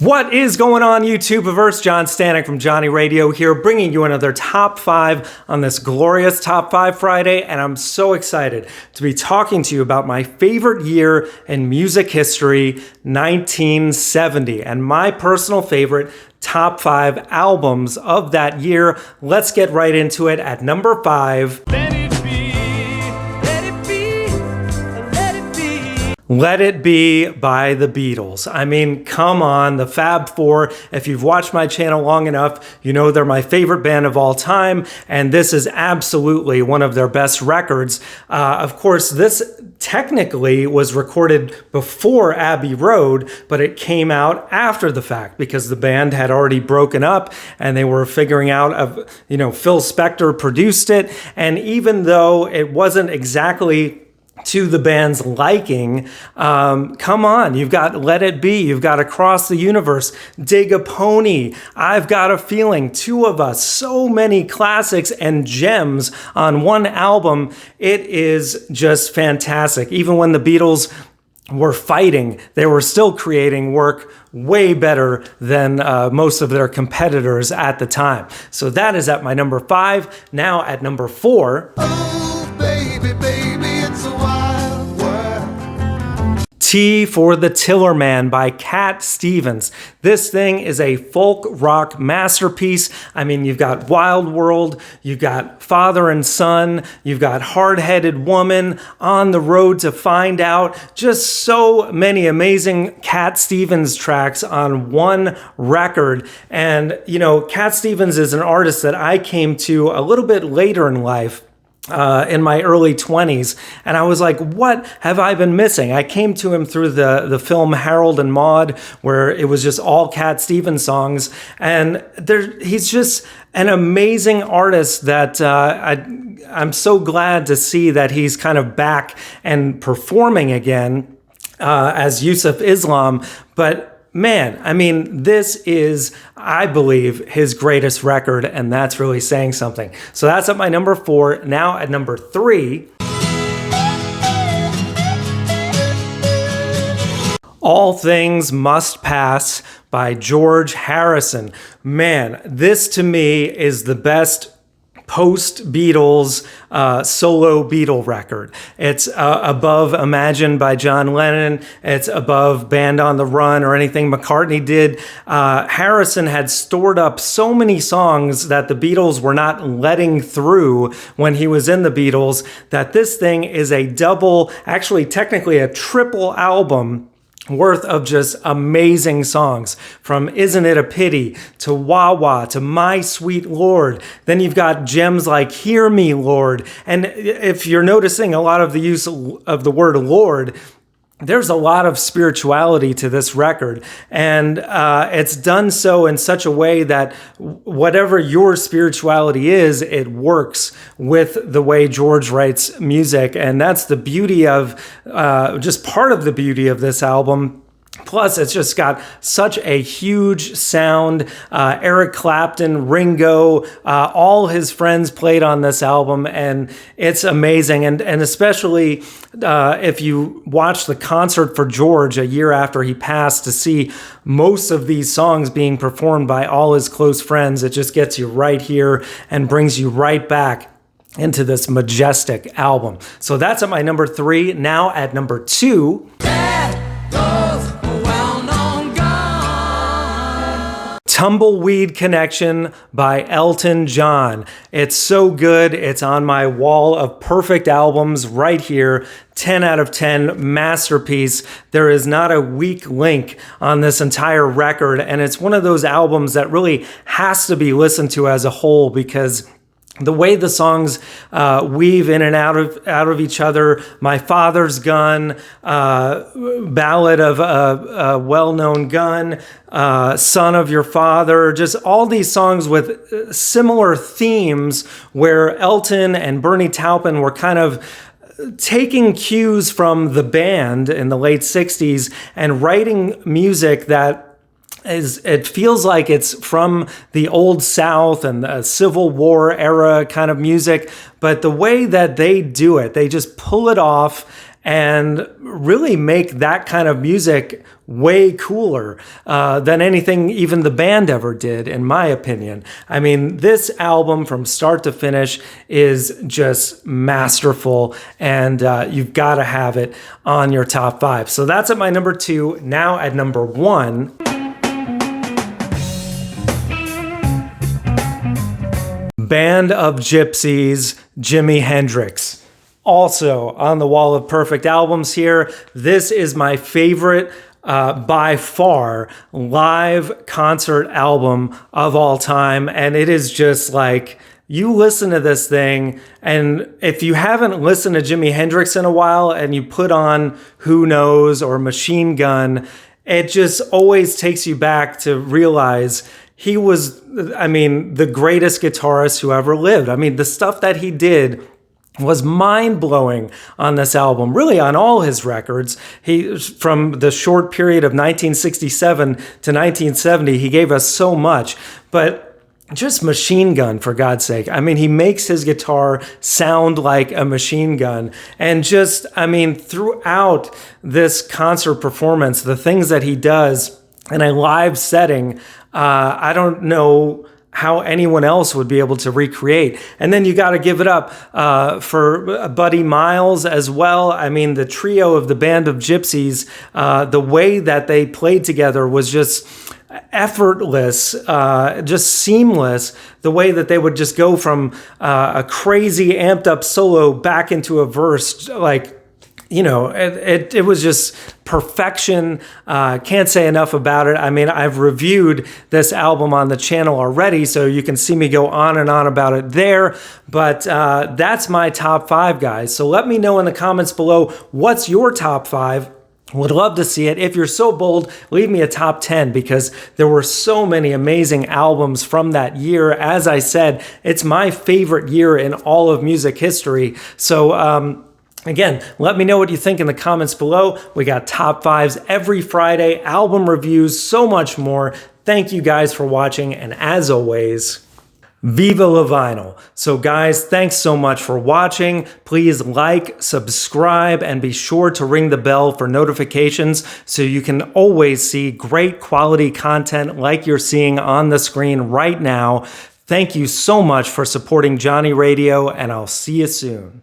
What is going on, YouTubeverse? John Stanek from Johnny Radio here, bringing you another Top 5 on this glorious Top 5 Friday, and I'm so excited to be talking to you about my favorite year in music history, 1970, and my personal favorite Top 5 albums of that year. Let's get right into it at number 5. Let It Be by the Beatles. I mean, come on, the Fab Four. If you've watched my channel long enough, you know they're my favorite band of all time, and this is absolutely one of their best records. Of course, this technically was recorded before Abbey Road, but it came out after the fact because the band had already broken up and they were figuring out Phil Spector produced it, and even though it wasn't exactly to the band's liking, come on, you've got Let It Be, you've got Across the Universe, Dig a Pony, I've Got a Feeling, Two of Us, so many classics and gems on one album. It is just fantastic. Even when the Beatles were fighting, they were still creating work way better than most of their competitors at the time. So that is at my number 5. Now at number 4. Oh, baby, baby, it's a wild world. T for the Tillerman by Cat Stevens. This thing is a folk rock masterpiece. I mean, you've got Wild World, you've got Father and Son, you've got Hard-Headed Woman, On the Road to Find Out. Just so many amazing Cat Stevens tracks on one record. And, Cat Stevens is an artist that I came to a little bit later in life. In my early 20s, and I was like, what have I been missing? I came to him through the film Harold and Maude, where it was just all Cat Stevens songs, and he's just an amazing artist that I'm so glad to see that he's kind of back and performing again as Yusuf Islam. But man, I mean, this is, I believe, his greatest record, and that's really saying something. So that's at my number 4. Now at number 3. All Things Must Pass by George Harrison. Man, this to me is the best post-Beatles solo Beatle record. It's above Imagine by John Lennon. It's above Band on the Run or anything McCartney did. Harrison had stored up so many songs that the Beatles were not letting through when he was in the Beatles that this thing is a double, actually technically a triple album worth of just amazing songs, from Isn't It a Pity to Wah Wah to My Sweet Lord. Then you've got gems like Hear Me, Lord. And if you're noticing a lot of the use of the word Lord, there's a lot of spirituality to this record, and it's done so in such a way that whatever your spirituality is, it works with the way George writes music, and that's the beauty of, just part of the beauty of this album. Plus, it's just got such a huge sound. Eric Clapton, Ringo, all his friends played on this album, and it's amazing. And especially if you watch the concert for George a year after he passed, to see most of these songs being performed by all his close friends, it just gets you right here and brings you right back into this majestic album. So that's at my number 3. Now at number 2. Tumbleweed Connection by Elton John. It's so good. It's on my wall of perfect albums right here. 10 out of 10, masterpiece. There is not a weak link on this entire record, and it's one of those albums that really has to be listened to as a whole because the way the songs weave in and out of each other, My Father's Gun, Ballad of a Well-Known Gun, Son of Your Father, just all these songs with similar themes where Elton and Bernie Taupin were kind of taking cues from the band in the late 60s and writing music that it feels like it's from the Old South and the Civil War era kind of music, but the way that they do it, they just pull it off and really make that kind of music way cooler than anything even the band ever did, in my opinion. I mean, this album from start to finish is just masterful, and you've got to have it on your top 5. So that's at my number 2. Now at number 1, Band of Gypsys, Jimi Hendrix. Also on the wall of perfect albums here. This is my favorite by far live concert album of all time, and it is just like, you listen to this thing, and if you haven't listened to Jimi Hendrix in a while and you put on Who Knows or Machine Gun, it just always takes you back to realize he was, I mean, the greatest guitarist who ever lived. I mean, the stuff that he did was mind-blowing on this album, really on all his records. He, from the short period of 1967 to 1970, he gave us so much, but just Machine Gun, for God's sake. I mean, he makes his guitar sound like a machine gun. And just, I mean, throughout this concert performance, the things that he does in a live setting, I don't know how anyone else would be able to recreate. And then you got to give it up for Buddy Miles as well. I mean, the trio of the Band of Gypsys, the way that they played together was just effortless, just seamless, the way that they would just go from a crazy amped up solo back into a verse, like, you know, it was just perfection. Can't say enough about it. I mean, I've reviewed this album on the channel already, so you can see me go on and on about it there. But that's my top 5, guys. So let me know in the comments below, what's your top 5? Would love to see it. If you're so bold, leave me a top 10, because there were so many amazing albums from that year. As I said, it's my favorite year in all of music history. So, again, let me know what you think in the comments below. We got top 5s every Friday, album reviews, so much more. Thank you guys for watching, and as always, Viva la Vinyl. So guys, thanks so much for watching. Please like, subscribe, and be sure to ring the bell for notifications so you can always see great quality content like you're seeing on the screen right now. Thank you so much for supporting Johnny Radio, and I'll see you soon.